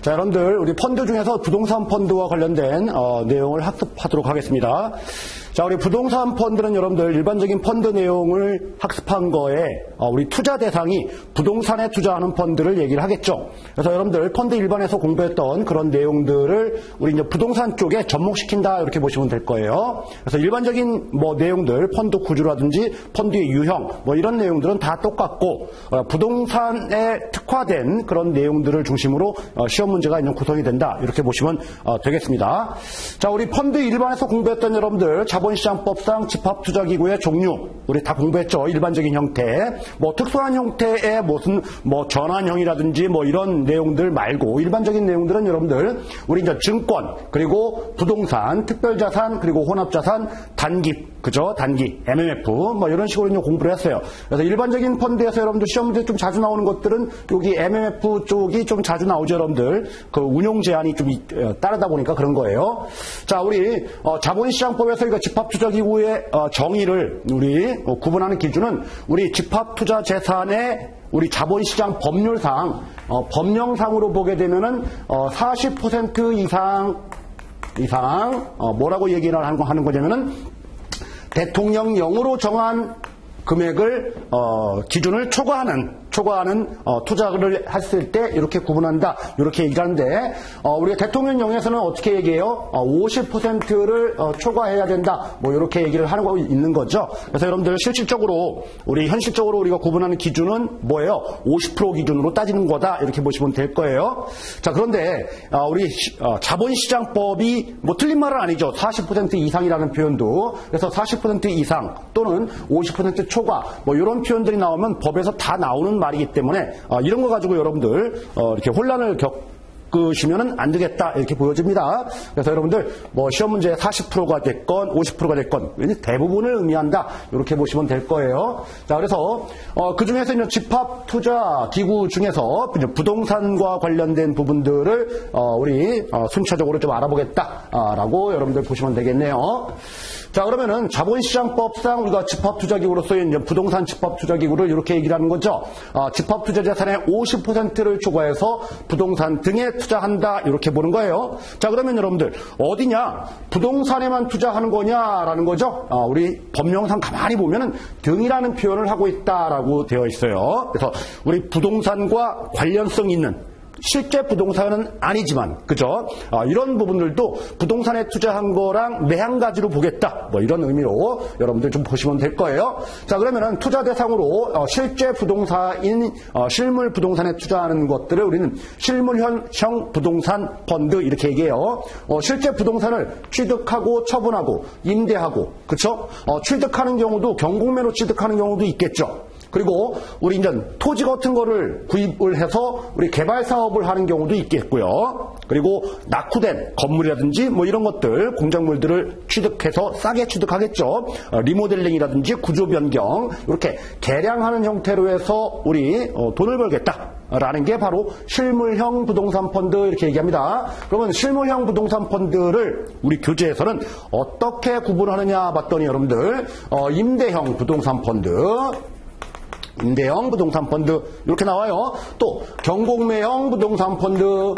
자, 여러분들 우리 펀드 중에서 부동산 펀드와 관련된 내용을 학습하도록 하겠습니다. 자, 우리 부동산 펀드는 여러분들 일반적인 펀드 내용을 학습한 거에 우리 투자 대상이 부동산에 투자하는 펀드를 얘기를 하겠죠. 그래서 여러분들 펀드 일반에서 공부했던 그런 내용들을 우리 이제 부동산 쪽에 접목시킨다 이렇게 보시면 될 거예요. 그래서 일반적인 내용들 펀드 구조라든지 펀드의 유형 이런 내용들은 다 똑같고 부동산에 특화된 그런 내용들을 중심으로 시험 문제가 있는 구성이 된다 이렇게 보시면 되겠습니다. 자, 우리 펀드 일반에서 공부했던 여러분들 자본시장법상 집합투자기구의 종류 우리 다 공부했죠. 일반적인 형태, 특수한 형태의 무슨 전환형이라든지 이런 내용들 말고 일반적인 내용들은 여러분들 우리 이제 증권 그리고 부동산, 특별자산 그리고 혼합자산, 단기 그죠? 단기, MMF 이런 식으로 이제 공부를 했어요. 그래서 일반적인 펀드에서 여러분들 시험 문제 좀 자주 나오는 것들은 여기 MMF 쪽이 좀 자주 나오죠, 여러분들. 그 운용 제한이 좀 따르다 보니까 그런 거예요. 자, 우리 자본시장법에서 이거 집합투자기구의 정의를 우리 구분하는 기준은 우리 집합투자재산의 우리 자본시장 법률상 법령상으로 보게 되면은 40% 이상 뭐라고 얘기를 하는 거냐면은 대통령령으로 정한 금액을 기준을 초과하는 투자를 했을 때 이렇게 구분한다 이렇게 얘기를 하는데 우리가 대통령령에서는 어떻게 얘기해요? 50%를 초과해야 된다 이렇게 얘기를 하는 거 있는 거죠. 그래서 여러분들 실질적으로 현실적으로 우리가 구분하는 기준은 뭐예요? 50% 기준으로 따지는 거다 이렇게 보시면 될 거예요. 자, 그런데 우리 자본시장법이 틀린 말은 아니죠. 40% 이상이라는 표현도 그래서 40% 이상 또는 50% 초과 이런 표현들이 나오면 법에서 다 나오는 말이기 때문에 이런 거 가지고 여러분들 이렇게 혼란을 겪으시면은 안 되겠다 이렇게 보여집니다. 그래서 여러분들 시험 문제 40%가 됐건 50%가 됐건 대부분을 의미한다 이렇게 보시면 될 거예요. 자, 그래서 그 중에서 이제 집합 투자 기구 중에서 이제 부동산과 관련된 부분들을 우리 순차적으로 좀 알아보겠다라고 여러분들 보시면 되겠네요. 자, 그러면은 자본시장법상 우리가 집합투자기구로서의 이제 부동산 집합투자기구를 이렇게 얘기를 하는 거죠. 집합투자재산의 50%를 초과해서 부동산 등에 투자한다 이렇게 보는 거예요. 자, 그러면 여러분들 어디냐? 부동산에만 투자하는 거냐라는 거죠. 우리 법령상 가만히 보면은 등이라는 표현을 하고 있다라고 되어 있어요. 그래서 우리 부동산과 관련성 있는 실제 부동산은 아니지만 그죠? 이런 부분들도 부동산에 투자한 거랑 매한가지로 보겠다 이런 의미로 여러분들 좀 보시면 될 거예요. 자, 그러면은 투자 대상으로 실제 부동산인 실물 부동산에 투자하는 것들을 우리는 실물형 부동산 펀드 이렇게 얘기해요. 실제 부동산을 취득하고 처분하고 임대하고 그렇죠? 취득하는 경우도 경공매로 취득하는 경우도 있겠죠. 그리고 우리 이제 토지 같은 거를 구입을 해서 우리 개발 사업을 하는 경우도 있겠고요. 그리고 낙후된 건물이라든지 이런 것들 공작물들을 취득해서 싸게 취득하겠죠. 리모델링이라든지 구조 변경 이렇게 개량하는 형태로 해서 우리 돈을 벌겠다라는 게 바로 실물형 부동산 펀드 이렇게 얘기합니다. 그러면 실물형 부동산 펀드를 우리 교재에서는 어떻게 구분하느냐 봤더니 여러분들 임대형 부동산 펀드 임대형 부동산 펀드 이렇게 나와요. 또 경공매형 부동산 펀드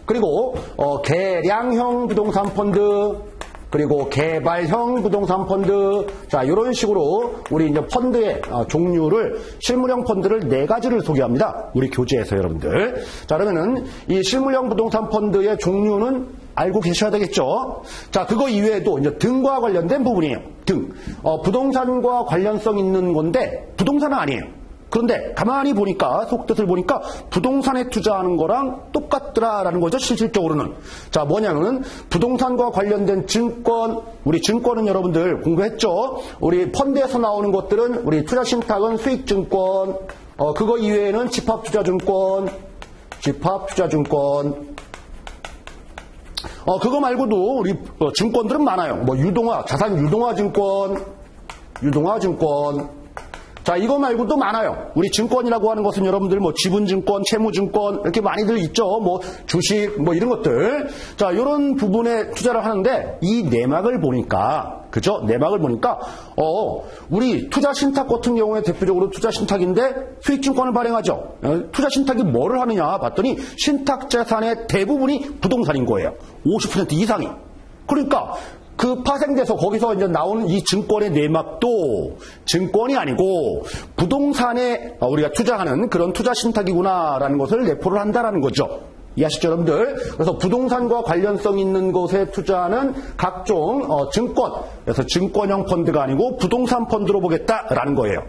그리고 개량형 부동산 펀드 그리고 개발형 부동산 펀드 자 이런 식으로 우리 이제 펀드의 종류를 실물형 펀드를 4가지를 소개합니다. 우리 교재에서 여러분들. 자, 그러면은 이 실물형 부동산 펀드의 종류는 알고 계셔야 되겠죠. 자, 그거 이외에도 이제 등과 관련된 부분이에요. 등. 부동산과 관련성 있는 건데 부동산은 아니에요. 그런데 가만히 보니까 속뜻을 보니까 부동산에 투자하는 거랑 똑같더라라는 거죠. 실질적으로는. 자, 뭐냐면은 부동산과 관련된 증권, 우리 증권은 여러분들 공부했죠. 우리 펀드에서 나오는 것들은 우리 투자신탁은 수익증권, 그거 이외에는 집합투자증권. 그거 말고도 우리 유동화, 자산 유동화 증권, 자, 이거 말고도 많아요. 우리 증권이라고 하는 것은 여러분들 뭐 지분증권, 채무증권 이렇게 많이들 있죠. 뭐 주식 뭐 이런 것들. 자, 이런 부분에 투자를 하는데 이 내막을 보니까 그죠? 내막을 보니까 우리 투자 신탁 같은 경우에 대표적으로 투자 신탁인데 수익증권을 발행하죠. 투자 신탁이 뭐를 하느냐 봤더니 신탁 자산의 대부분이 부동산인 거예요. 50% 이상이. 그러니까 그 파생돼서 거기서 이제 나오는 이 증권의 내막도 증권이 아니고 부동산에 우리가 투자하는 그런 투자 신탁이구나라는 것을 내포를 한다라는 거죠. 이해하시죠, 여러분들? 그래서 부동산과 관련성 있는 것에 투자하는 각종 증권, 그래서 증권형 펀드가 아니고 부동산 펀드로 보겠다라는 거예요.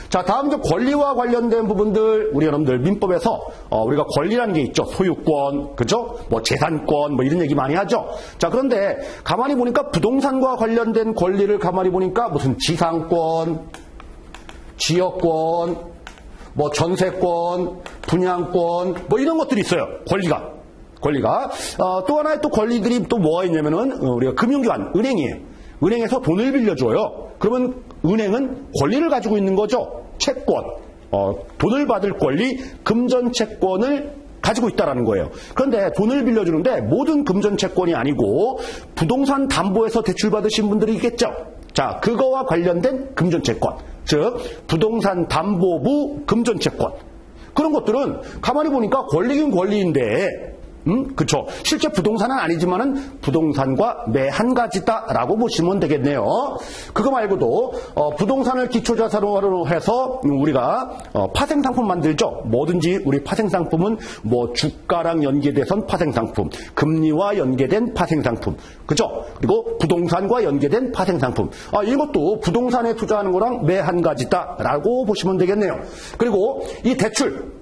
자, 다음 이제 권리와 관련된 부분들, 우리 여러분들 민법에서 우리가 권리라는 게 있죠. 소유권, 그죠? 뭐 재산권, 뭐 이런 얘기 많이 하죠. 자, 그런데 가만히 보니까 부동산과 관련된 권리를 가만히 보니까 무슨 지상권, 지역권, 뭐 전세권, 분양권, 뭐 이런 것들이 있어요. 권리가. 또 하나의 또 권리들이 또 뭐가 있냐면은 우리가 금융기관, 은행이에요. 은행에서 돈을 빌려줘요. 그러면 은행은 권리를 가지고 있는 거죠. 채권, 돈을 받을 권리, 금전채권을 가지고 있다라는 거예요. 그런데 돈을 빌려주는데 모든 금전채권이 아니고 부동산 담보에서 대출받으신 분들이 있겠죠. 자, 그거와 관련된 금전채권, 즉 부동산 담보부 금전채권, 그런 것들은 가만히 보니까 권리긴 권리인데 그쵸. 실제 부동산은 아니지만은 부동산과 매 한 가지다라고 보시면 되겠네요. 그거 말고도 부동산을 기초자산으로 해서 우리가 파생상품 만들죠. 뭐든지 우리 파생상품은 뭐 주가랑 연계돼선 파생상품, 금리와 연계된 파생상품, 그죠? 그리고 부동산과 연계된 파생상품. 이것도 부동산에 투자하는 거랑 매 한 가지다라고 보시면 되겠네요. 그리고 이 대출,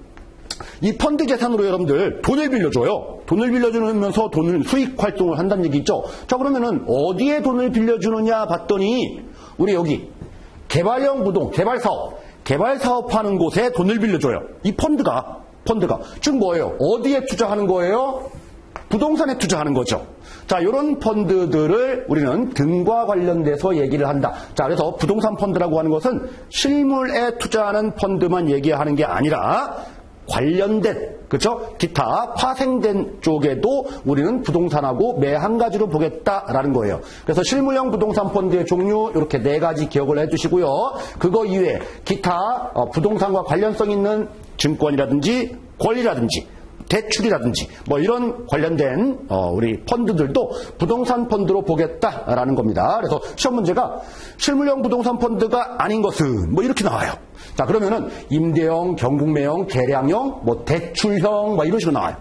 이 펀드 재산으로 여러분들 돈을 빌려줘요. 돈을 빌려주면서 돈을 수익 활동을 한다는 얘기 있죠. 자, 그러면은 어디에 돈을 빌려주느냐 봤더니 우리 여기 개발형 부동, 개발사업 하는 곳에 돈을 빌려줘요. 이 펀드가 즉 뭐예요? 어디에 투자하는 거예요? 부동산에 투자하는 거죠. 자, 이런 펀드들을 우리는 등과 관련돼서 얘기를 한다. 자, 그래서 부동산 펀드라고 하는 것은 실물에 투자하는 펀드만 얘기하는 게 아니라 관련된, 그렇죠? 기타 파생된 쪽에도 우리는 부동산하고 매 한 가지로 보겠다라는 거예요. 그래서 실물형 부동산 펀드의 종류 이렇게 4가지 기억을 해주시고요. 그거 이외에 기타 부동산과 관련성 있는 증권이라든지 권리라든지 대출이라든지 뭐 이런 관련된 우리 펀드들도 부동산 펀드로 보겠다라는 겁니다. 그래서 시험 문제가 실물형 부동산 펀드가 아닌 것은 뭐 이렇게 나와요. 자, 그러면은 임대형, 경국매형, 계량형, 뭐 대출형 뭐 이런 식으로 나와요.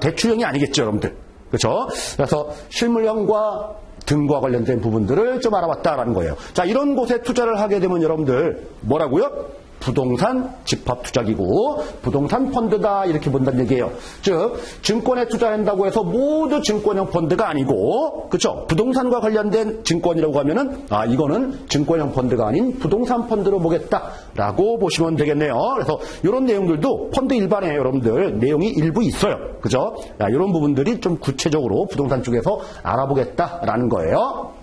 대출형이 아니겠죠, 여러분들. 그렇죠? 그래서 실물형과 등과 관련된 부분들을 좀 알아봤다라는 거예요. 자, 이런 곳에 투자를 하게 되면 여러분들 뭐라고요? 부동산 집합투자기구, 부동산 펀드다 이렇게 본다는 얘기예요. 즉 증권에 투자한다고 해서 모두 증권형 펀드가 아니고, 그렇죠? 부동산과 관련된 증권이라고 하면은 이거는 증권형 펀드가 아닌 부동산 펀드로 보겠다라고 보시면 되겠네요. 그래서 이런 내용들도 펀드 일반에 여러분들 내용이 일부 있어요. 그죠? 이런 부분들이 좀 구체적으로 부동산 쪽에서 알아보겠다라는 거예요.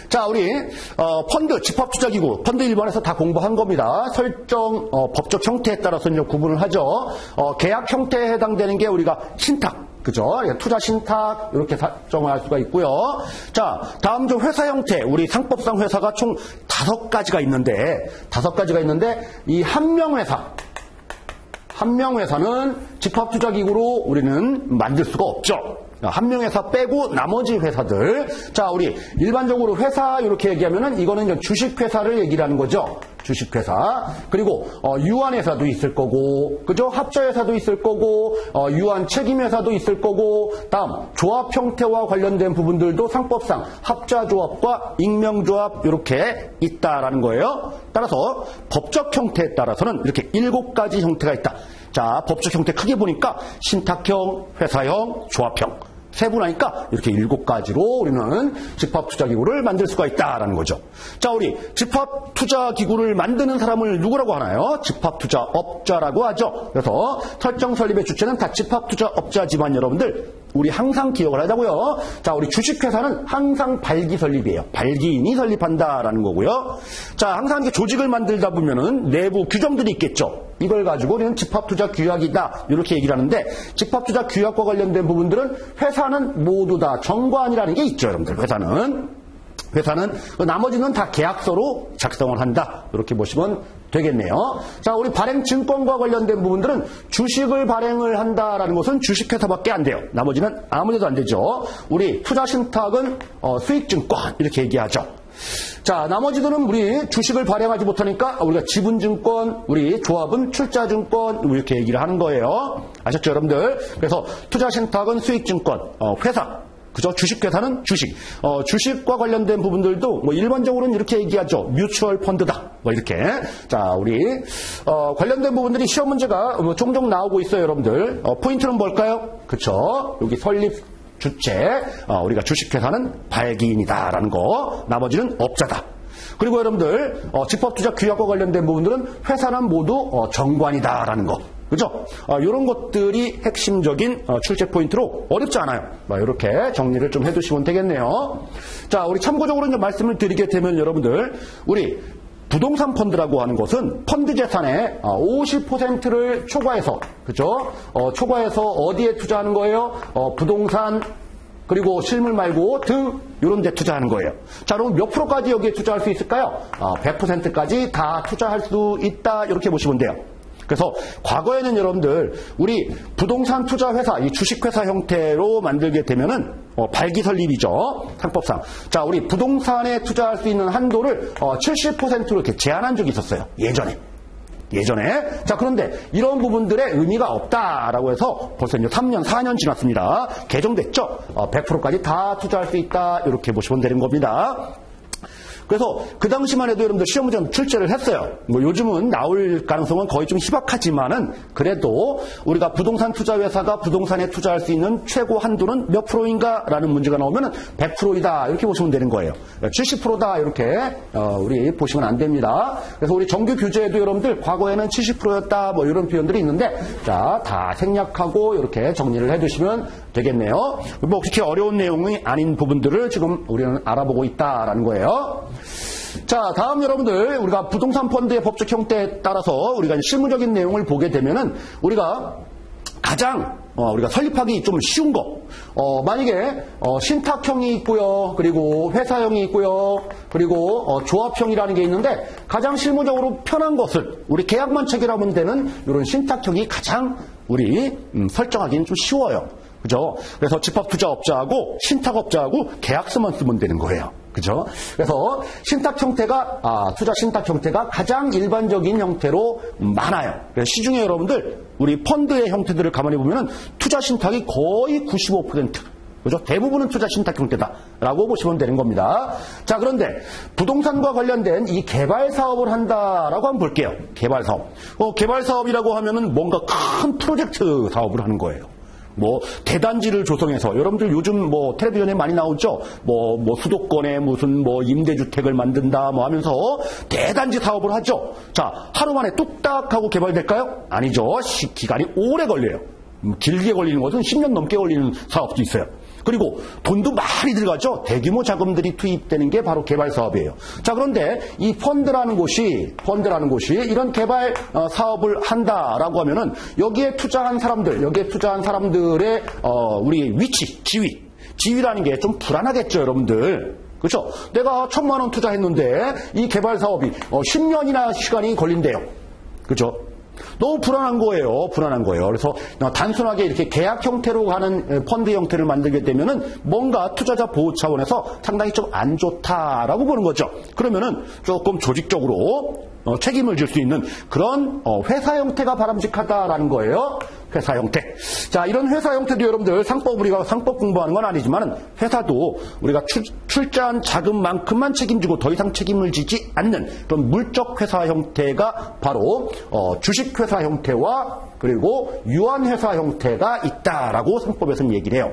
자, 우리 펀드, 집합투자기구, 펀드 1번에서 다 공부한 겁니다. 설정, 법적 형태에 따라서 이제 구분을 하죠. 계약 형태에 해당되는 게 우리가 신탁, 그죠? 투자 신탁 이렇게 설정할 수가 있고요. 자, 다음 좀 회사 형태, 우리 상법상 회사가 총 5가지가 있는데 이 한명회사는 집합투자기구로 우리는 만들 수가 없죠. 한명회사 빼고 나머지 회사들. 자, 우리 일반적으로 회사 이렇게 얘기하면은 이거는 이제 주식회사를 얘기를 하는 거죠. 주식회사. 그리고 유한회사도 있을 거고, 그죠? 합자회사도 있을 거고, 유한 책임회사도 있을 거고, 다음 조합 형태와 관련된 부분들도 상법상 합자조합과 익명조합 이렇게 있다라는 거예요. 따라서 법적 형태에 따라서는 이렇게 7가지 형태가 있다. 자, 법적 형태 크게 보니까 신탁형, 회사형, 조합형. 세분화니까 이렇게 7가지로 우리는 집합투자기구를 만들 수가 있다라는 거죠. 자, 우리 집합투자기구를 만드는 사람을 누구라고 하나요? 집합투자업자라고 하죠. 그래서 설정 설립의 주체는 다 집합투자업자지만 여러분들 우리 항상 기억을 하자고요. 자, 우리 주식회사는 항상 발기 설립이에요. 발기인이 설립한다라는 거고요. 자, 항상 이렇게 조직을 만들다 보면은 내부 규정들이 있겠죠. 이걸 가지고 우리는 집합투자 규약이다 이렇게 얘기를 하는데, 집합투자 규약과 관련된 부분들은 회사는 모두 다 정관이라는 게 있죠, 여러분들. 회사는 나머지는 다 계약서로 작성을 한다 이렇게 보시면 되겠네요. 자, 우리 발행증권과 관련된 부분들은 주식을 발행을 한다라는 것은 주식회사밖에 안 돼요. 나머지는 아무데도 안 되죠. 우리 투자신탁은 수익증권 이렇게 얘기하죠. 자, 나머지들은 우리 주식을 발행하지 못하니까 우리가 지분증권, 우리 조합은 출자증권 이렇게 얘기를 하는 거예요. 아셨죠, 여러분들? 그래서 투자신탁은 수익증권, 회사. 그죠? 주식회사는 주식. 주식과 관련된 부분들도 뭐 일반적으로는 이렇게 얘기하죠. 뮤추얼 펀드다. 뭐 이렇게. 자, 우리 관련된 부분들이 시험 문제가 종종 나오고 있어요, 여러분들. 포인트는 뭘까요? 그쵸? 여기 설립 주체. 우리가 주식회사는 발기인이다라는 거. 나머지는 업자다. 그리고 여러분들 집합투자 규약과 관련된 부분들은 회사는 모두 정관이다라는 거. 그죠? 이런 것들이 핵심적인 출제 포인트로 어렵지 않아요. 이렇게 정리를 좀 해두시면 되겠네요. 자, 우리 참고적으로 이제 말씀을 드리게 되면 여러분들, 우리 부동산 펀드라고 하는 것은 펀드 재산의 50%를 초과해서, 그죠? 초과해서 어디에 투자하는 거예요? 부동산, 그리고 실물 말고 등 이런 데 투자하는 거예요. 자, 그럼 몇 프로까지 여기에 투자할 수 있을까요? 100%까지 다 투자할 수 있다 이렇게 보시면 돼요. 그래서 과거에는 여러분들 우리 부동산 투자 회사, 이 주식회사 형태로 만들게 되면은 발기 설립이죠. 상법상. 자, 우리 부동산에 투자할 수 있는 한도를 70%로 이렇게 제한한 적이 있었어요. 예전에. 자, 그런데 이런 부분들의 의미가 없다라고 해서 벌써 이제 3년, 4년 지났습니다. 개정됐죠? 100%까지 다 투자할 수 있다. 이렇게 보시면 되는 겁니다. 그래서 그 당시만 해도 여러분들 시험 문제 출제를 했어요. 뭐 요즘은 나올 가능성은 거의 좀 희박하지만은 그래도 우리가 부동산 투자 회사가 부동산에 투자할 수 있는 최고 한도는 몇 프로인가라는 문제가 나오면은 100%이다 이렇게 보시면 되는 거예요. 70%다 이렇게 우리 보시면 안 됩니다. 그래서 우리 정규 교재에도 여러분들 과거에는 70%였다 뭐 이런 표현들이 있는데, 자, 다 생략하고 이렇게 정리를 해두시면 되겠네요. 뭐 그렇게 어려운 내용이 아닌 부분들을 지금 우리는 알아보고 있다라는 거예요. 자, 다음 여러분들, 우리가 부동산 펀드의 법적 형태에 따라서 우리가 실무적인 내용을 보게 되면은 우리가 가장 우리가 설립하기 좀 쉬운 거, 만약에 신탁형이 있고요, 그리고 회사형이 있고요, 그리고 조합형이라는 게 있는데, 가장 실무적으로 편한 것을 우리 계약만 체결하면 되는 이런 신탁형이 가장 우리 설정하기는 좀 쉬워요. 그죠? 그래서 집합투자업자하고 신탁업자하고 계약서만 쓰면 되는 거예요. 그죠? 그래서 신탁 형태가, 투자 신탁 형태가 가장 일반적인 형태로 많아요. 그래서 시중에 여러분들, 우리 펀드의 형태들을 가만히 보면은 투자 신탁이 거의 95%. 그죠? 대부분은 투자 신탁 형태다라고 보시면 되는 겁니다. 자, 그런데 부동산과 관련된 이 개발 사업을 한다라고 한번 볼게요. 개발 사업. 개발 사업이라고 하면은 뭔가 큰 프로젝트 사업을 하는 거예요. 뭐 대단지를 조성해서, 여러분들 요즘 뭐 텔레비전에 많이 나오죠. 뭐 수도권에 무슨 뭐 임대주택을 만든다 뭐 하면서 대단지 사업을 하죠. 자, 하루 만에 뚝딱 하고 개발될까요? 아니죠. 기간이 오래 걸려요. 길게 걸리는 것은 10년 넘게 걸리는 사업도 있어요. 그리고 돈도 많이 들어가죠. 대규모 자금들이 투입되는 게 바로 개발 사업이에요. 자, 그런데 이 펀드라는 곳이 이런 개발 사업을 한다라고 하면은 여기에 투자한 사람들의 우리 위치, 지위라는 게 좀 불안하겠죠, 여러분들. 그렇죠? 내가 1,000만 원 투자했는데 이 개발 사업이 10년이나 시간이 걸린대요. 그렇죠? 너무 불안한 거예요. 그래서 단순하게 이렇게 계약 형태로 가는 펀드 형태를 만들게 되면은 뭔가 투자자 보호 차원에서 상당히 좀 안 좋다라고 보는 거죠. 그러면은 조금 조직적으로 책임을 질 수 있는 그런 회사 형태가 바람직하다라는 거예요. 회사 형태. 자, 이런 회사 형태도 여러분들 우리가 상법 공부하는 건 아니지만은 회사도 우리가 출자한 자금만큼만 책임지고 더 이상 책임을 지지 않는 그런 물적 회사 형태가 바로 주식회사 형태와 그리고 유한회사 형태가 있다라고 상법에서는 얘기를 해요.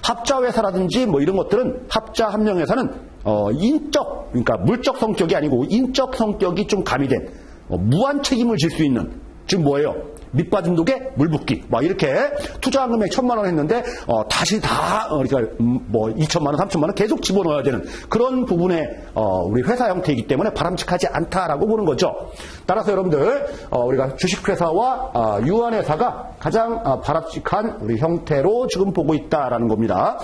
합자회사라든지 뭐 이런 것들은 합자합령회사는 그러니까 물적 성격이 아니고 인적 성격이 좀 가미된 무한 책임을 질 수 있는, 즉 뭐예요? 밑빠진 독에 물 붓기. 막 이렇게 투자한 금액 1,000만 원 했는데 다시 다 그러니까 뭐 2,000만 원, 3,000만 원 계속 집어넣어야 되는 그런 부분의 우리 회사 형태이기 때문에 바람직하지 않다라고 보는 거죠. 따라서 여러분들 우리가 주식회사와 유한회사가 가장 바람직한 우리 형태로 지금 보고 있다라는 겁니다.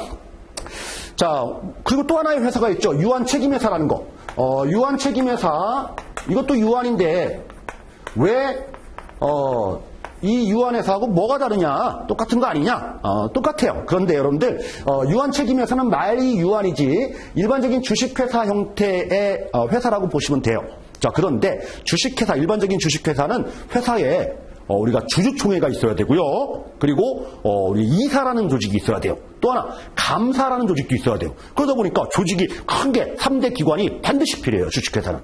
자, 그리고 또 하나의 회사가 있죠. 유한책임회사라는 거. 유한책임회사, 이것도 유한인데, 왜, 이 유한회사하고 뭐가 다르냐? 똑같은 거 아니냐? 똑같아요. 그런데 여러분들, 유한책임회사는 말이 유한이지, 일반적인 주식회사 형태의 회사라고 보시면 돼요. 자, 그런데 주식회사, 일반적인 주식회사는 회사에 우리가 주주총회가 있어야 되고요. 그리고 우리 이사라는 조직이 있어야 돼요. 또 하나 감사라는 조직도 있어야 돼요. 그러다 보니까 조직이 큰 게 3대 기관이 반드시 필요해요. 주식회사는.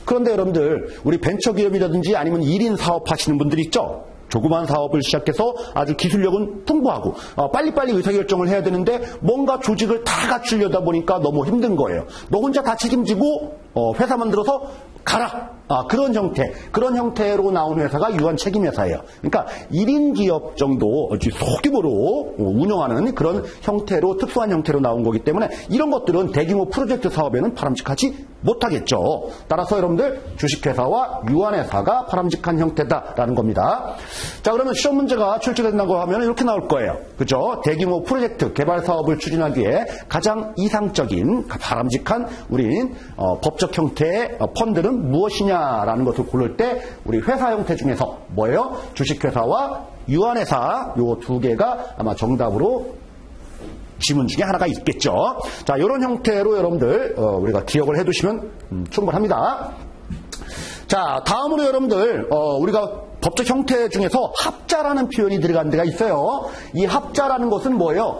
그런데 여러분들 우리 벤처기업이라든지 아니면 1인 사업 하시는 분들 있죠. 조그만 사업을 시작해서 아주 기술력은 풍부하고 빨리빨리 의사결정을 해야 되는데 뭔가 조직을 다 갖추려다 보니까 너무 힘든 거예요. 너 혼자 다 책임지고 회사 만들어서 가라. 그런 형태, 그런 형태로 나온 회사가 유한책임회사예요. 그러니까 1인 기업 정도 소규모로 운영하는 그런 형태로, 특수한 형태로 나온 거기 때문에 이런 것들은 대규모 프로젝트 사업에는 바람직하지 못하겠죠. 따라서 여러분들 주식회사와 유한회사가 바람직한 형태다라는 겁니다. 자, 그러면 시험 문제가 출제된다고 하면 이렇게 나올 거예요. 그죠? 대규모 프로젝트 개발 사업을 추진하기 위해 가장 이상적인 바람직한 우린 법적 형태의 펀드는 무엇이냐라는 것을 고를 때 우리 회사 형태 중에서 뭐예요? 주식회사와 유한회사 요 두 개가 아마 정답으로 지문 중에 하나가 있겠죠. 자, 이런 형태로 여러분들 우리가 기억을 해두시면 충분합니다. 자, 다음으로 여러분들 우리가 법적 형태 중에서 합자라는 표현이 들어간 데가 있어요. 이 합자라는 것은 뭐예요?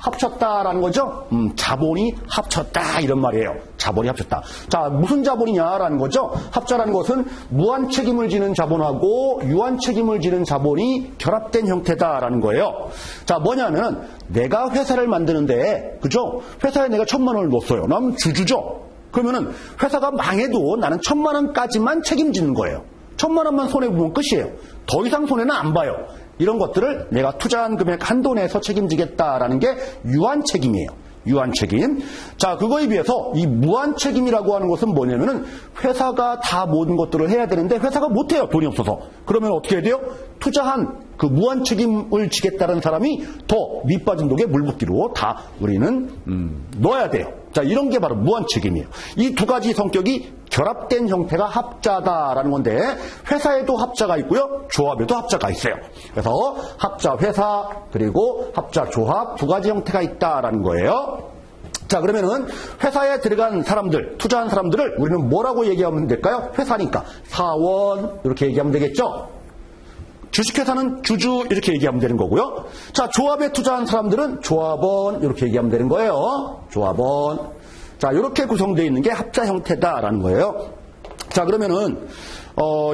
합쳤다라는 거죠. 자본이 합쳤다 이런 말이에요. 자본이 합쳤다. 자, 무슨 자본이냐라는 거죠. 합자라는 것은 무한 책임을 지는 자본하고 유한 책임을 지는 자본이 결합된 형태다라는 거예요. 자, 뭐냐면 내가 회사를 만드는데, 그죠? 회사에 내가 1,000만 원을 넣었어요. 난 주주죠. 그러면은 회사가 망해도 나는 1,000만 원까지만 책임지는 거예요. 1,000만 원만 손해보면 끝이에요. 더 이상 손해는 안 봐요. 이런 것들을 내가 투자한 금액 한도 내에서 책임지겠다라는 게 유한 책임이에요. 유한 책임. 자, 그거에 비해서 이 무한 책임이라고 하는 것은 뭐냐면은 회사가 다 모든 것들을 해야 되는데 회사가 못해요. 돈이 없어서. 그러면 어떻게 해야 돼요? 투자한 그 무한 책임을 지겠다는 사람이 더 밑빠진 독에 물 붓기로 다 우리는 넣어야 돼요. 자, 이런 게 바로 무한 책임이에요. 이 두 가지 성격이 결합된 형태가 합자다라는 건데 회사에도 합자가 있고요. 조합에도 합자가 있어요. 그래서 합자 회사 그리고 합자 조합 두 가지 형태가 있다라는 거예요. 자, 그러면은 회사에 들어간 사람들, 투자한 사람들을 우리는 뭐라고 얘기하면 될까요? 회사니까 사원 이렇게 얘기하면 되겠죠. 주식회사는 주주 이렇게 얘기하면 되는 거고요. 자, 조합에 투자한 사람들은 조합원 이렇게 얘기하면 되는 거예요. 조합원. 자, 이렇게 구성되어 있는 게 합자 형태다라는 거예요. 자, 그러면은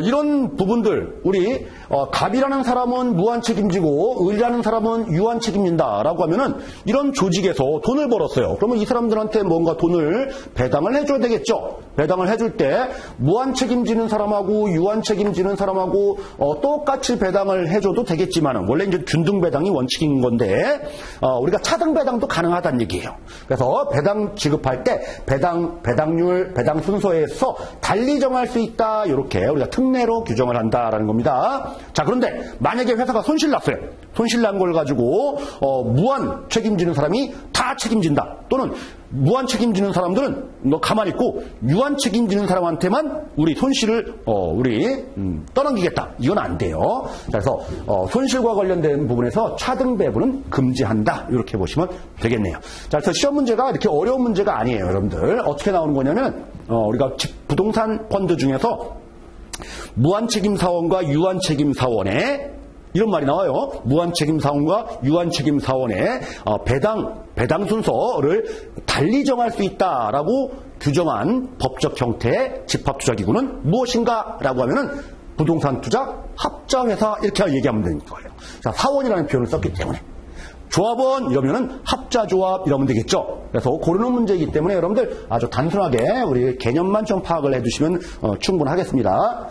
이런 부분들 우리 갑이라는 사람은 무한 책임지고 을이라는 사람은 유한 책임진다라고 하면은 이런 조직에서 돈을 벌었어요. 그러면 이 사람들한테 뭔가 돈을 배당을 해줘야 되겠죠. 배당을 해줄 때 무한 책임지는 사람하고 유한 책임지는 사람하고 똑같이 배당을 해줘도 되겠지만은 원래 이제 균등 배당이 원칙인 건데 우리가 차등 배당도 가능하다는 얘기예요. 그래서 배당 지급할 때 배당률, 배당 순서에서 달리 정할 수 있다. 이렇게 우리가 특례로 규정을 한다라는 겁니다. 자, 그런데 만약에 회사가 손실 났어요. 손실 난 걸 가지고 무한 책임지는 사람이 다 책임진다. 또는 무한 책임지는 사람들은 너 가만히 있고 유한 책임지는 사람한테만 우리 손실을 떠넘기겠다. 이건 안 돼요. 그래서 손실과 관련된 부분에서 차등 배분은 금지한다. 이렇게 보시면 되겠네요. 자, 그래서 시험 문제가 이렇게 어려운 문제가 아니에요, 여러분들. 어떻게 나오는 거냐면 우리가 부동산 펀드 중에서 무한책임사원과 유한책임사원의 이런 말이 나와요. 무한책임사원과 유한책임사원의 배당 순서를 달리 정할 수 있다라고 규정한 법적 형태의 집합투자기구는 무엇인가? 라고 하면은 부동산 투자 합자회사 이렇게 얘기하면 되는 거예요. 자, 사원이라는 표현을 썼기 때문에. 조합원 이러면은 합자조합 이러면 되겠죠. 그래서 고르는 문제이기 때문에 여러분들 아주 단순하게 우리 개념만 좀 파악을 해두시면 충분하겠습니다.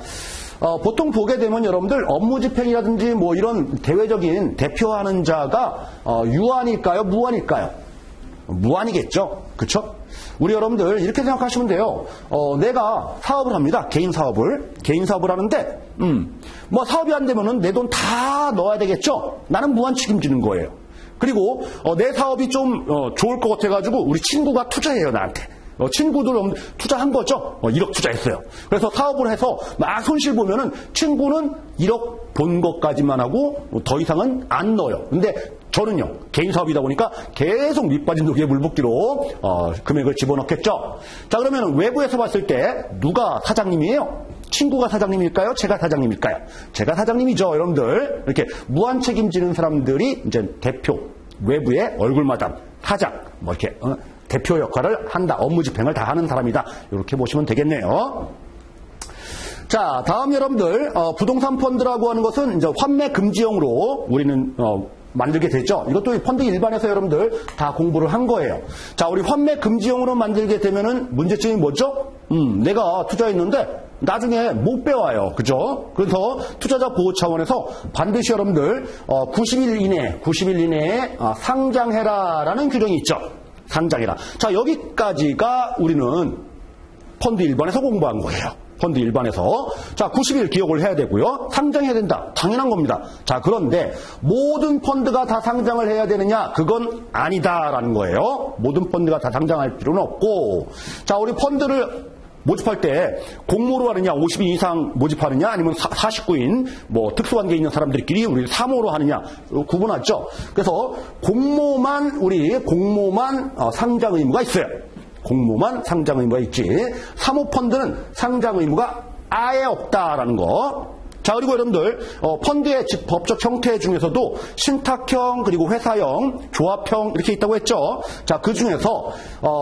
보통 보게 되면 여러분들 업무 집행이라든지 뭐 이런 대외적인 대표하는 자가 유한일까요? 무한일까요? 무한이겠죠. 그렇죠? 우리 여러분들 이렇게 생각하시면 돼요. 내가 사업을 합니다. 개인 사업을 하는데 뭐 사업이 안 되면은 내 돈 다 넣어야 되겠죠. 나는 무한 책임지는 거예요. 그리고 내 사업이 좀 좋을 것 같아가지고 우리 친구가 투자해요, 나한테. 친구들 투자한 거죠. 1억 투자했어요. 그래서 사업을 해서 막 손실 보면은 친구는 1억 본 것까지만 하고 더 이상은 안 넣어요. 근데 저는요, 개인 사업이다 보니까 계속 밑빠진 독에 물붓기로 금액을 집어넣겠죠. 자, 그러면 외부에서 봤을 때 누가 사장님이에요? 친구가 사장님일까요? 제가 사장님일까요? 제가 사장님이죠, 여러분들. 이렇게 무한 책임지는 사람들이 이제 대표, 외부의 얼굴마담, 사장, 뭐 이렇게 대표 역할을 한다, 업무 집행을 다 하는 사람이다. 이렇게 보시면 되겠네요. 자, 다음 여러분들 부동산 펀드라고 하는 것은 이제 환매 금지형으로 우리는 만들게 되죠. 이것도 펀드 일반에서 여러분들 다 공부를 한 거예요. 자, 우리 환매 금지형으로 만들게 되면은 문제점이 뭐죠? 내가 투자했는데 나중에 못 빼와요. 그죠? 그래서 투자자 보호 차원에서 반드시 여러분들 90일 이내에 상장해라라는 규정이 있죠. 상장해라. 자, 여기까지가 우리는 펀드 일반에서 공부한 거예요. 펀드 일반에서. 자, 90일 기억을 해야 되고요. 상장해야 된다. 당연한 겁니다. 자, 그런데 모든 펀드가 다 상장을 해야 되느냐? 그건 아니다라는 거예요. 모든 펀드가 다 상장할 필요는 없고. 자, 우리 펀드를 모집할 때 공모로 하느냐, 50인 이상 모집하느냐, 아니면 49인 뭐 특수관계 있는 사람들끼리 우리 사모로 하느냐 구분하죠. 그래서 공모만 상장 의무가 있어요. 공모만 상장 의무가 있지. 사모펀드는 상장 의무가 아예 없다라는 거. 자, 그리고 여러분들 펀드의 법적 형태 중에서도 신탁형, 그리고 회사형, 조합형 이렇게 있다고 했죠. 자, 그 중에서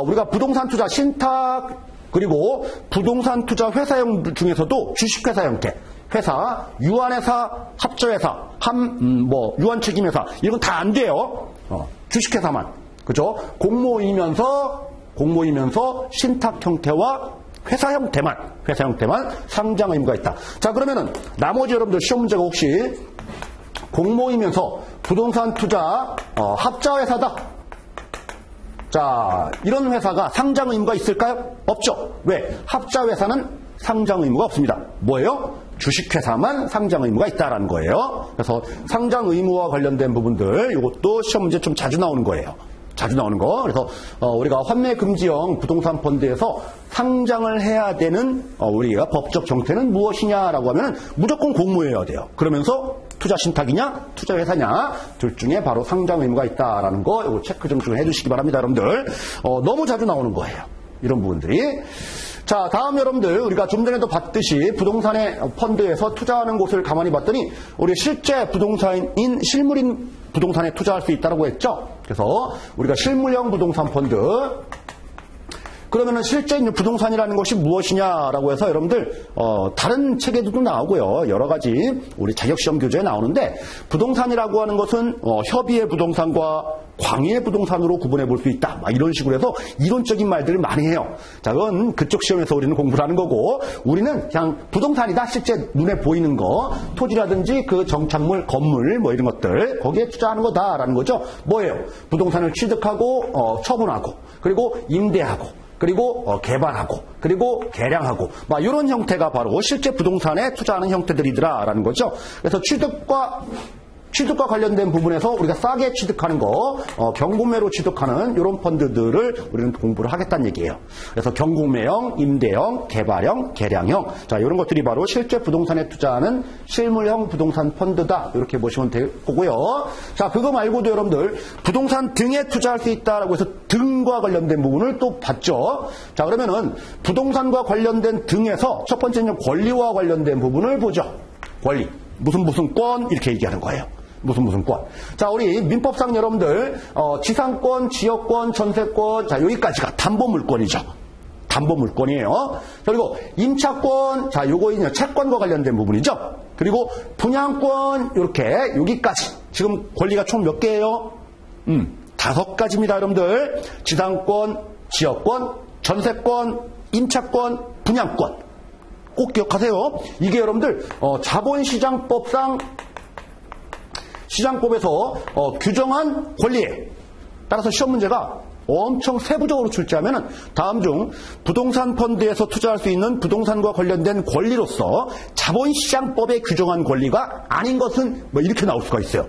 우리가 부동산 투자 신탁, 그리고 부동산 투자 회사형 중에서도 주식회사 형태, 회사, 유한회사, 합자회사, 유한책임회사 이런 건 다 안 돼요. 주식회사만. 그죠? 공모이면서 신탁 형태와 회사 형태만 상장 의무가 있다. 자, 그러면은 나머지 여러분들 시험 문제가 혹시 공모이면서 부동산 투자 합자회사다. 자, 이런 회사가 상장 의무가 있을까요? 없죠. 왜? 합자회사는 상장 의무가 없습니다. 뭐예요? 주식회사만 상장 의무가 있다라는 거예요. 그래서 상장 의무와 관련된 부분들 이것도 시험 문제 좀 자주 나오는 거예요. 자주 나오는 거. 그래서 우리가 환매 금지형 부동산 펀드에서 상장을 해야 되는 우리가 법적 정태는 무엇이냐라고 하면 무조건 공모해야 돼요. 그러면서 투자 신탁이냐, 투자 회사냐 둘 중에 바로 상장 의무가 있다라는 거 이거 체크 좀 해주시기 바랍니다, 여러분들. 너무 자주 나오는 거예요. 이런 부분들이. 자, 다음 여러분들 우리가 좀 전에도 봤듯이 부동산의 펀드에서 투자하는 곳을 가만히 봤더니 우리 실제 부동산인 실물인 부동산에 투자할 수 있다고 했죠. 그래서 우리가 실물형 부동산 펀드. 그러면은 실제 있는 부동산이라는 것이 무엇이냐라고 해서 여러분들 다른 책에도 나오고요. 여러 가지 우리 자격시험 교재에 나오는데 부동산이라고 하는 것은 협의의 부동산과 광의의 부동산으로 구분해 볼 수 있다. 막 이런 식으로 해서 이론적인 말들을 많이 해요. 자, 그건 그쪽 시험에서 우리는 공부를 하는 거고 우리는 그냥 부동산이다. 실제 눈에 보이는 거, 토지라든지 그 정착물, 건물 뭐 이런 것들 거기에 투자하는 거다라는 거죠. 뭐예요? 부동산을 취득하고 처분하고 그리고 임대하고 그리고 개발하고 그리고 개량하고 막 이런 형태가 바로 실제 부동산에 투자하는 형태들이더라라는 거죠. 그래서 취득과 관련된 부분에서 우리가 싸게 취득하는 거, 경공매로 취득하는 이런 펀드들을 우리는 공부를 하겠다는 얘기예요. 그래서 경공매형, 임대형, 개발형, 개량형, 자 이런 것들이 바로 실제 부동산에 투자하는 실물형 부동산 펀드다. 이렇게 보시면 될 거고요. 자, 그거 말고도 여러분들 부동산 등에 투자할 수 있다라고 해서 등과 관련된 부분을 또 봤죠. 자, 그러면은 부동산과 관련된 등에서 첫 번째는 권리와 관련된 부분을 보죠. 권리. 무슨 권 이렇게 얘기하는 거예요. 무슨 권. 자, 우리 민법상 여러분들 지상권, 지역권, 전세권, 자 여기까지가 담보물권이죠. 담보물권이에요. 그리고 임차권, 자 요거 이제 채권과 관련된 부분이죠. 그리고 분양권 이렇게 여기까지. 지금 권리가 총 몇 개예요? 5가지입니다, 여러분들. 지상권, 지역권, 전세권, 임차권, 분양권. 꼭 기억하세요. 이게 여러분들 자본시장법상 시장법에서 규정한 권리에 따라서 시험 문제가 엄청 세부적으로 출제하면 다음 중 부동산 펀드에서 투자할 수 있는 부동산과 관련된 권리로서 자본시장법에 규정한 권리가 아닌 것은 뭐 이렇게 나올 수가 있어요.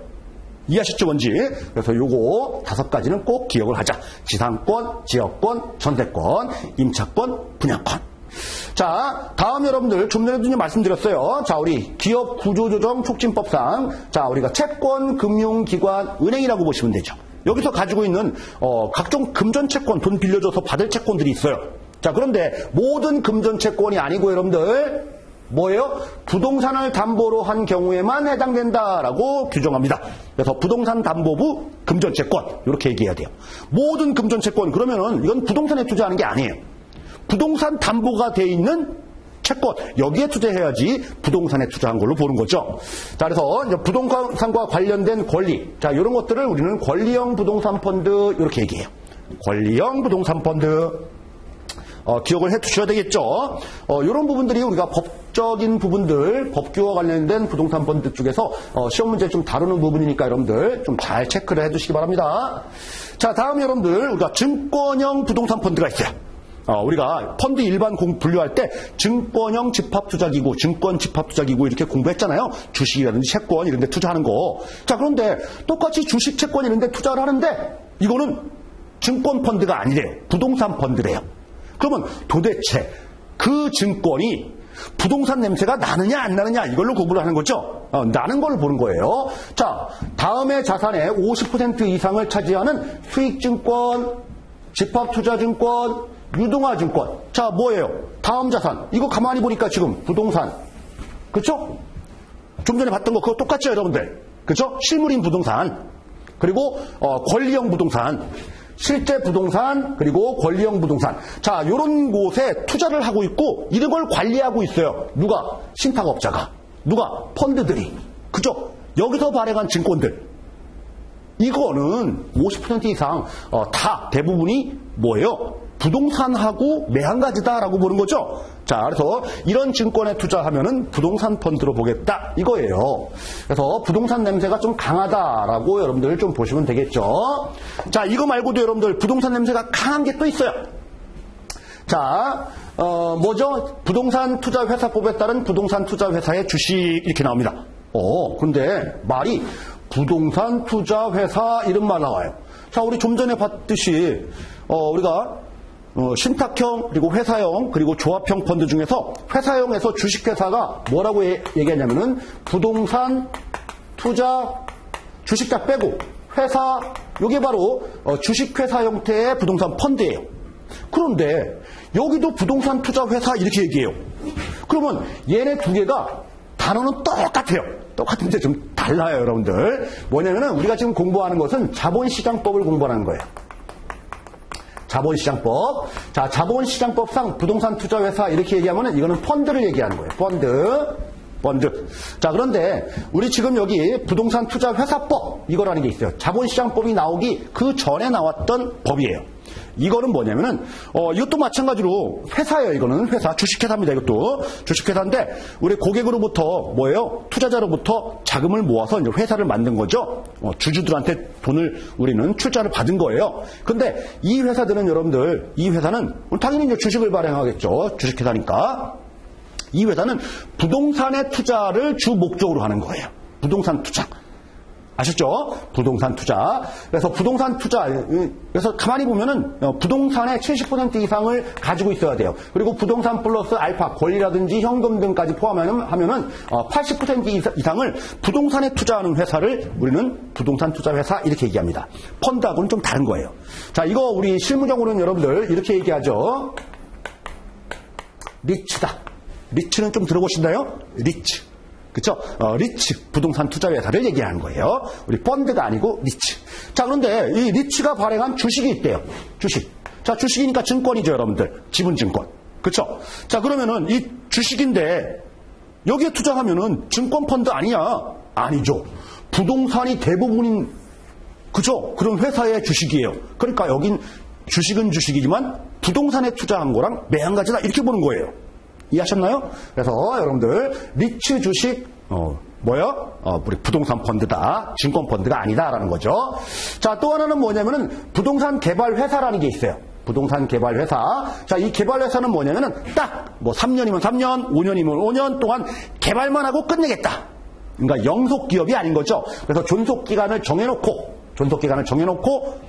이해하셨죠 뭔지? 그래서 요거 5가지는 꼭 기억을 하자. 지상권, 지역권, 전세권, 임차권, 분양권. 자, 다음 여러분들 좀 전에도 말씀드렸어요. 자, 우리 기업 구조조정 촉진법상 자, 우리가 채권, 금융기관, 은행이라고 보시면 되죠. 여기서 가지고 있는 각종 금전채권, 돈 빌려줘서 받을 채권들이 있어요. 자, 그런데 모든 금전채권이 아니고 여러분들 뭐예요? 부동산을 담보로 한 경우에만 해당된다라고 규정합니다. 그래서 부동산 담보부 금전채권 이렇게 얘기해야 돼요. 모든 금전채권 그러면은 이건 부동산에 투자하는 게 아니에요. 부동산 담보가 돼 있는 채권 여기에 투자해야지 부동산에 투자한 걸로 보는 거죠. 자, 그래서 이제 부동산과 관련된 권리, 자 이런 것들을 우리는 권리형 부동산 펀드 이렇게 얘기해요. 권리형 부동산 펀드. 기억을 해 두셔야 되겠죠. 이런 부분들이 우리가 법적인 부분들, 법규와 관련된 부동산 펀드 쪽에서 시험 문제 좀 다루는 부분이니까 여러분들 좀 잘 체크를 해 두시기 바랍니다. 자, 다음 여러분들 우리가 증권형 부동산 펀드가 있어요. 우리가 펀드 일반 분류할 때 증권형 집합투자기구, 증권 집합투자기구 이렇게 공부했잖아요. 주식이라든지 채권 이런 데 투자하는 거. 자, 그런데 똑같이 주식, 채권 이런 데 투자를 하는데 이거는 증권 펀드가 아니래요. 부동산 펀드래요. 그러면 도대체 그 증권이 부동산 냄새가 나느냐 안 나느냐 이걸로 구분을 하는 거죠. 나는 걸 보는 거예요. 자, 다음의 자산의 50% 이상을 차지하는 수익증권, 집합투자증권, 유동화증권. 자, 뭐예요? 다음 자산. 이거 가만히 보니까 지금 부동산. 그렇죠? 좀 전에 봤던 거 그거 똑같죠, 여러분들? 그렇죠? 실물인 부동산. 그리고 권리형 부동산. 실제 부동산 그리고 권리형 부동산. 자, 이런 곳에 투자를 하고 있고 이런 걸 관리하고 있어요. 누가? 신탁업자가. 누가? 펀드들이. 그죠? 여기서 발행한 증권들. 이거는 50% 이상 다 대부분이 뭐예요? 부동산하고 매한가지다라고 보는 거죠. 자, 그래서 이런 증권에 투자하면은 부동산 펀드로 보겠다 이거예요. 그래서 부동산 냄새가 좀 강하다라고 여러분들 좀 보시면 되겠죠. 자, 이거 말고도 여러분들 부동산 냄새가 강한 게 또 있어요. 자, 뭐죠? 부동산 투자 회사법에 따른 부동산 투자 회사의 주식 이렇게 나옵니다. 근데 말이 부동산 투자 회사 이름만 나와요. 자, 우리 좀 전에 봤듯이 우리가 신탁형 그리고 회사형 그리고 조합형 펀드 중에서 회사형에서 주식회사가 뭐라고 얘기하냐면은 부동산 투자 주식자 빼고 회사 요게 바로 주식회사 형태의 부동산 펀드예요. 그런데 여기도 부동산 투자 회사 이렇게 얘기해요. 그러면 얘네 두 개가 단어는 똑같아요. 똑같은데 좀 달라요, 여러분들. 뭐냐면은 우리가 지금 공부하는 것은 자본시장법을 공부하는 거예요. 자본시장법. 자, 자본시장법상 부동산 투자회사 이렇게 얘기하면은 이거는 펀드를 얘기하는 거예요. 펀드. 자, 그런데 우리 지금 여기 부동산 투자회사법 이거라는 게 있어요. 자본시장법이 나오기 그 전에 나왔던 법이에요. 이거는 뭐냐면은 이것도 마찬가지로 회사예요. 이거는 회사, 주식회사입니다. 이것도 주식회사인데 우리 고객으로부터 뭐예요? 투자자로부터 자금을 모아서 이제 회사를 만든 거죠. 주주들한테 돈을 우리는 출자를 받은 거예요. 근데 이 회사들은 여러분들 이 회사는 당연히 이제 주식을 발행하겠죠. 주식회사니까 이 회사는 부동산의 투자를 주 목적으로 하는 거예요. 부동산 투자. 아셨죠? 부동산 투자. 그래서 부동산 투자, 그래서 가만히 보면은 부동산의 70% 이상을 가지고 있어야 돼요. 그리고 부동산 플러스 알파, 권리라든지 현금 등까지 포함하면은 80% 이상을 부동산에 투자하는 회사를 우리는 부동산 투자 회사 이렇게 얘기합니다. 펀드하고는 좀 다른 거예요. 자, 이거 우리 실무적으로는 여러분들 이렇게 얘기하죠. 리츠다. 리츠는 좀 들어보신다요? 리츠. 그쵸? 리츠, 부동산 투자 회사를 얘기하는 거예요. 우리 펀드가 아니고 리츠. 자, 그런데 이 리츠가 발행한 주식이 있대요. 주식. 자, 주식이니까 증권이죠, 여러분들. 지분증권. 그쵸? 자, 그러면은 이 주식인데 여기에 투자하면은 증권 펀드 아니냐? 아니죠. 부동산이 대부분인, 그죠? 그런 회사의 주식이에요. 그러니까 여긴 주식은 주식이지만 부동산에 투자한 거랑 매한가지다 이렇게 보는 거예요. 이해하셨나요? 그래서 여러분들 리츠 주식 우리 부동산 펀드다. 증권 펀드가 아니다라는 거죠. 자, 또 하나는 뭐냐면은 부동산 개발 회사라는 게 있어요. 부동산 개발 회사. 자, 이 개발 회사는 뭐냐면은 딱 3년이면 3년, 5년이면 5년 동안 개발만 하고 끝내겠다. 그러니까 영속 기업이 아닌 거죠. 그래서 존속 기간을 정해놓고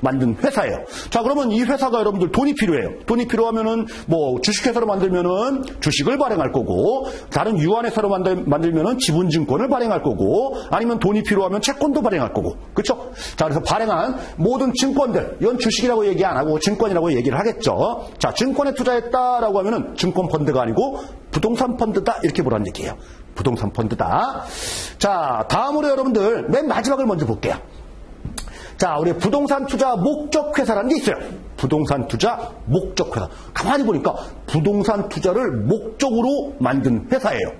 만든 회사예요. 자, 그러면 이 회사가 여러분들 돈이 필요해요. 돈이 필요하면은 주식회사로 만들면은 주식을 발행할 거고, 다른 유한회사로 만들면은 지분증권을 발행할 거고, 아니면 돈이 필요하면 채권도 발행할 거고, 그렇죠? 자, 그래서 발행한 모든 증권들, 이건 주식이라고 얘기 안 하고 증권이라고 얘기를 하겠죠. 자, 증권에 투자했다라고 하면은 증권 펀드가 아니고 부동산 펀드다 이렇게 보라는 얘기예요. 부동산 펀드다. 자, 다음으로 여러분들 맨 마지막을 먼저 볼게요. 자, 우리 부동산 투자 목적 회사라는 게 있어요. 부동산 투자 목적 회사. 가만히 보니까 부동산 투자를 목적으로 만든 회사예요.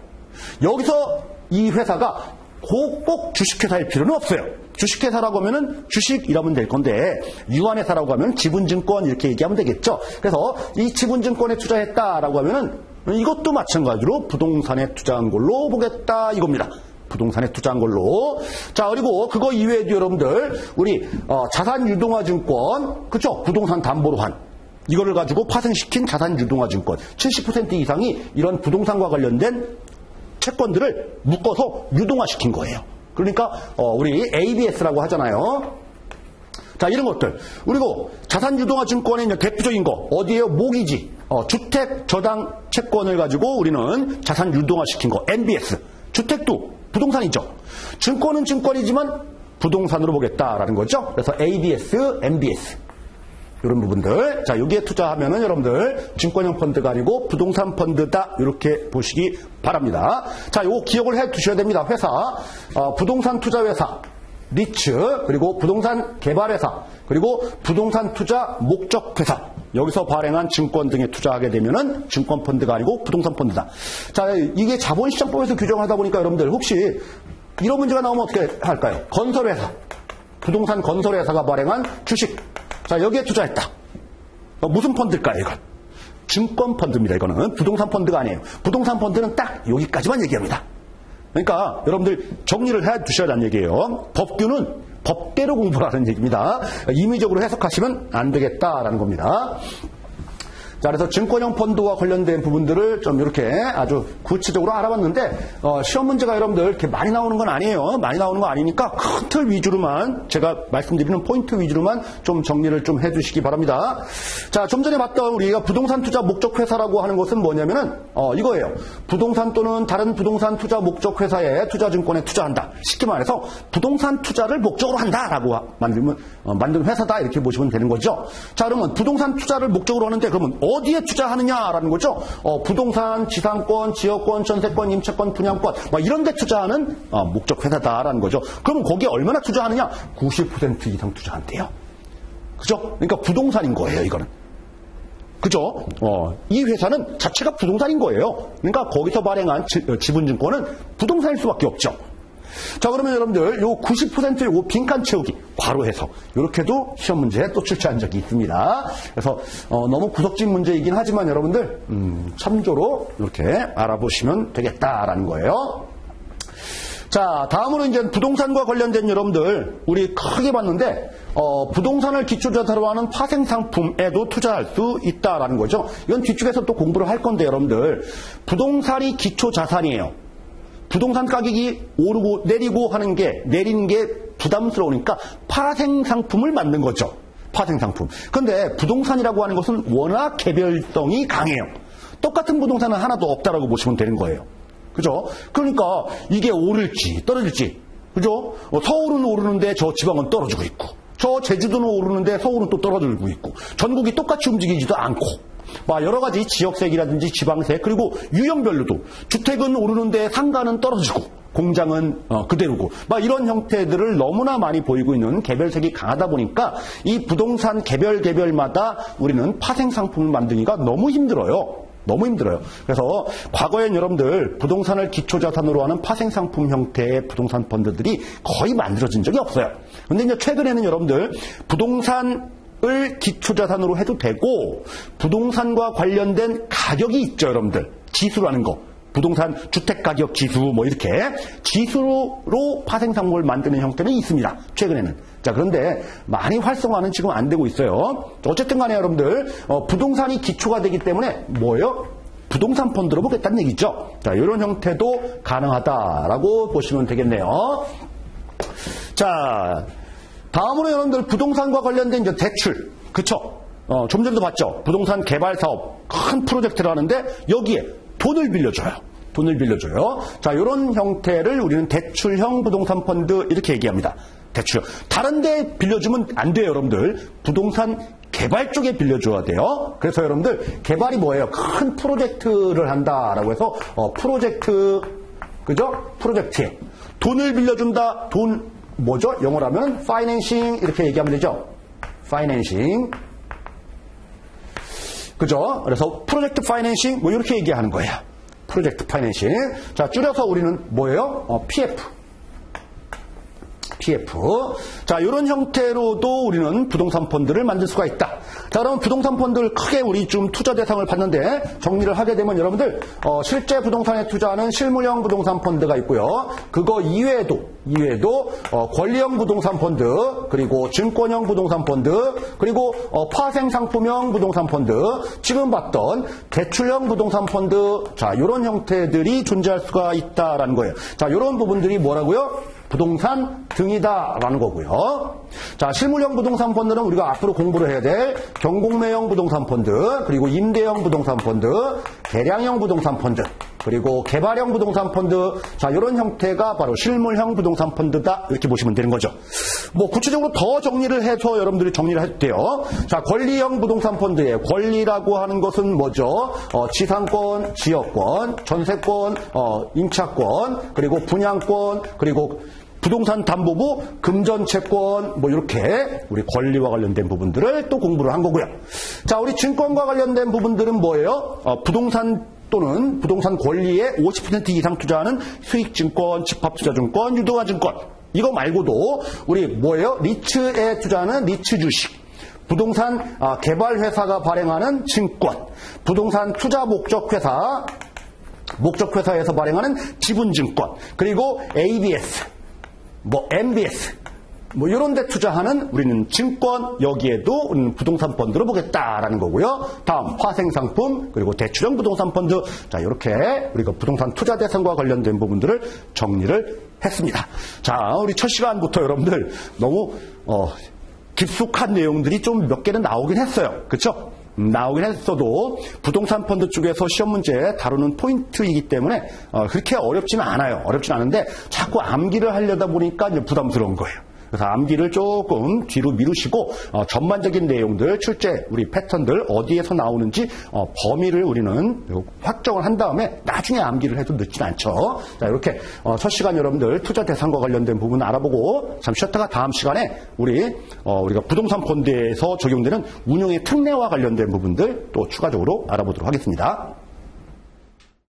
여기서 이 회사가 꼭 주식회사일 필요는 없어요. 주식회사라고 하면은 주식이라면 될 건데, 유한회사라고 하면 지분증권 이렇게 얘기하면 되겠죠. 그래서 이 지분증권에 투자했다라고 하면은 이것도 마찬가지로 부동산에 투자한 걸로 보겠다 이겁니다. 부동산에 투자한 걸로. 자, 그리고 그거 이외에도 여러분들 우리 자산유동화증권, 그렇죠? 부동산 담보로 한 이거를 가지고 파생시킨 자산유동화증권 70% 이상이 이런 부동산과 관련된 채권들을 묶어서 유동화시킨 거예요. 그러니까 우리 ABS라고 하잖아요. 자, 이런 것들. 그리고 자산유동화증권의 이제 대표적인 거 어디에요? 모기지, 주택 저당 채권을 가지고 우리는 자산유동화시킨 거 MBS. 주택도 부동산이죠. 증권은 증권이지만 부동산으로 보겠다라는 거죠. 그래서 ABS, MBS 이런 부분들. 자, 여기에 투자하면은 여러분들 증권형 펀드가 아니고 부동산 펀드다 이렇게 보시기 바랍니다. 자, 요거 기억을 해 두셔야 됩니다. 회사, 부동산 투자 회사, 리츠, 그리고 부동산 개발 회사, 그리고 부동산 투자 목적 회사. 여기서 발행한 증권 등에 투자하게 되면은 증권 펀드가 아니고 부동산 펀드다. 자, 이게 자본시장법에서 규정하다 보니까 여러분들 혹시 이런 문제가 나오면 어떻게 할까요? 건설회사, 부동산 건설회사가 발행한 주식. 자, 여기에 투자했다. 무슨 펀드일까요, 이건? 증권 펀드입니다. 이거는 부동산 펀드가 아니에요. 부동산 펀드는 딱 여기까지만 얘기합니다. 그러니까 여러분들 정리를 해 두셔야 한다는 얘기예요. 법규는 법대로 공부하라는 얘기입니다. 임의적으로 해석하시면 안 되겠다라는 겁니다. 자, 그래서 증권형 펀드와 관련된 부분들을 좀 이렇게 아주 구체적으로 알아봤는데, 시험 문제가 여러분들 이렇게 많이 나오는 건 아니에요. 많이 나오는 거 아니니까 큰 틀 위주로만, 제가 말씀드리는 포인트 위주로만 좀 정리를 좀 해주시기 바랍니다. 자, 좀 전에 봤던 우리가 부동산 투자 목적 회사라고 하는 것은 뭐냐면은, 이거예요. 부동산 또는 다른 부동산 투자 목적 회사에 투자증권에 투자한다. 쉽게 말해서 부동산 투자를 목적으로 한다라고 만든 회사다. 이렇게 보시면 되는 거죠. 자, 그러면 부동산 투자를 목적으로 하는데 그러면 어디에 투자하느냐라는 거죠. 부동산, 지상권, 지역권, 전세권, 임차권, 분양권 이런 데 투자하는 목적 회사다라는 거죠. 그러면 거기에 얼마나 투자하느냐? 90% 이상 투자한대요. 그죠? 그러니까 부동산인 거예요, 이거는. 그죠? 이 회사는 자체가 부동산인 거예요. 그러니까 거기서 발행한 지분증권은 부동산일 수밖에 없죠. 자, 그러면 여러분들 요 90%의 요 빈칸 채우기 괄호해서 이렇게도 시험 문제에 또 출제한 적이 있습니다. 그래서 너무 구석진 문제이긴 하지만 여러분들 참조로 이렇게 알아보시면 되겠다라는 거예요. 자, 다음으로 이제 부동산과 관련된 여러분들 우리 크게 봤는데 부동산을 기초자산으로 하는 파생상품에도 투자할 수 있다라는 거죠. 이건 뒤쪽에서 또 공부를 할 건데 여러분들 부동산이 기초자산이에요. 부동산 가격이 오르고 내리고 하는 게, 내리는 게 부담스러우니까 파생상품을 만든 거죠. 파생상품. 근데 부동산이라고 하는 것은 워낙 개별성이 강해요. 똑같은 부동산은 하나도 없다라고 보시면 되는 거예요. 그죠? 그러니까 이게 오를지 떨어질지. 그죠? 서울은 오르는데 저 지방은 떨어지고 있고, 저 제주도는 오르는데 서울은 또 떨어지고 있고, 전국이 똑같이 움직이지도 않고, 여러 가지 지역색이라든지 지방색, 그리고 유형별로도 주택은 오르는데 상가는 떨어지고 공장은 그대로고 이런 형태들을 너무나 많이 보이고 있는 개별색이 강하다 보니까 이 부동산 개별마다 우리는 파생상품을 만들기가 너무 힘들어요. 너무 힘들어요. 그래서 과거엔 여러분들 부동산을 기초자산으로 하는 파생상품 형태의 부동산 펀드들이 거의 만들어진 적이 없어요. 근데 이제 최근에는 여러분들 부동산을 기초자산으로 해도 되고 부동산과 관련된 가격이 있죠, 여러분들. 지수라는 거. 부동산 주택가격 지수 뭐 이렇게 지수로 파생상품을 만드는 형태는 있습니다. 최근에는. 자, 그런데 많이 활성화는 지금 안 되고 있어요. 어쨌든 간에 여러분들 부동산이 기초가 되기 때문에 뭐예요? 부동산 펀드로 보겠다는 얘기죠. 자, 이런 형태도 가능하다라고 보시면 되겠네요. 자, 다음으로 여러분들 부동산과 관련된 이제 대출. 그쵸? 좀 전에도 봤죠? 부동산 개발 사업 큰 프로젝트를 하는데 여기에 돈을 빌려줘요. 돈을 빌려줘요. 자, 이런 형태를 우리는 대출형 부동산 펀드 이렇게 얘기합니다. 대출. 다른 데 빌려주면 안 돼요, 여러분들. 부동산 개발 쪽에 빌려줘야 돼요. 그래서 여러분들 개발이 뭐예요? 큰 프로젝트를 한다라고 해서 프로젝트, 그죠? 프로젝트에 돈을 빌려준다. 돈 뭐죠? 영어로 하면 파이낸싱 이렇게 얘기하면 되죠. 파이낸싱. 그죠? 그래서 프로젝트 파이낸싱 뭐 이렇게 얘기하는 거예요. 프로젝트 파이낸싱. 자, 줄여서 우리는 뭐예요? PF. 자, 이런 형태로도 우리는 부동산 펀드를 만들 수가 있다. 자, 그럼 부동산 펀드를 크게 우리 좀 투자 대상을 봤는데 정리를 하게 되면 여러분들 실제 부동산에 투자하는 실물형 부동산 펀드가 있고요. 그거 이외에도 권리형 부동산 펀드, 그리고 증권형 부동산 펀드, 그리고 파생상품형 부동산 펀드, 지금 봤던 대출형 부동산 펀드, 자, 이런 형태들이 존재할 수가 있다라는 거예요. 자, 이런 부분들이 뭐라고요? 부동산 등이다라는 거고요. 자, 실물형 부동산 펀드는 우리가 앞으로 공부를 해야 될 경공매형 부동산 펀드, 그리고 임대형 부동산 펀드, 개량형 부동산 펀드, 그리고 개발형 부동산 펀드. 자, 이런 형태가 바로 실물형 부동산 펀드다. 이렇게 보시면 되는 거죠. 뭐 구체적으로 더 정리를 해서 여러분들이 정리를 해도 돼요. 자, 권리형 부동산 펀드의 권리라고 하는 것은 뭐죠? 지상권, 지역권, 전세권, 임차권, 그리고 분양권, 그리고 부동산 담보부, 금전채권, 뭐 이렇게 우리 권리와 관련된 부분들을 또 공부를 한 거고요. 자, 우리 증권과 관련된 부분들은 뭐예요? 부동산 또는 부동산 권리에 50% 이상 투자하는 수익증권, 집합투자증권, 유동화증권. 이거 말고도 우리 뭐예요? 리츠에 투자하는 리츠 주식. 부동산 개발회사가 발행하는 증권. 부동산 투자 목적회사에서 발행하는 지분증권. 그리고 ABS. MBS, 이런 데 투자하는 우리는 증권, 여기에도 우리는 부동산 펀드로 보겠다라는 거고요. 다음, 파생상품, 그리고 대출형 부동산 펀드. 자, 이렇게 우리가 부동산 투자 대상과 관련된 부분들을 정리를 했습니다. 자, 우리 첫 시간부터 여러분들 너무, 깊숙한 내용들이 좀 몇 개는 나오긴 했어요. 그쵸? 나오긴 했어도 부동산 펀드 쪽에서 시험 문제 다루는 포인트이기 때문에 그렇게 어렵지는 않아요. 어렵지는 않은데 자꾸 암기를 하려다 보니까 이제 부담스러운 거예요. 그래서 암기를 조금 뒤로 미루시고 전반적인 내용들, 출제 우리 패턴들 어디에서 나오는지 범위를 우리는 확정을 한 다음에 나중에 암기를 해도 늦진 않죠. 자, 이렇게 첫 시간 여러분들 투자 대상과 관련된 부분 알아보고 잠시 쉬었다가 다음 시간에 우리가 부동산 펀드에서 적용되는 운용의 특례와 관련된 부분들 또 추가적으로 알아보도록 하겠습니다.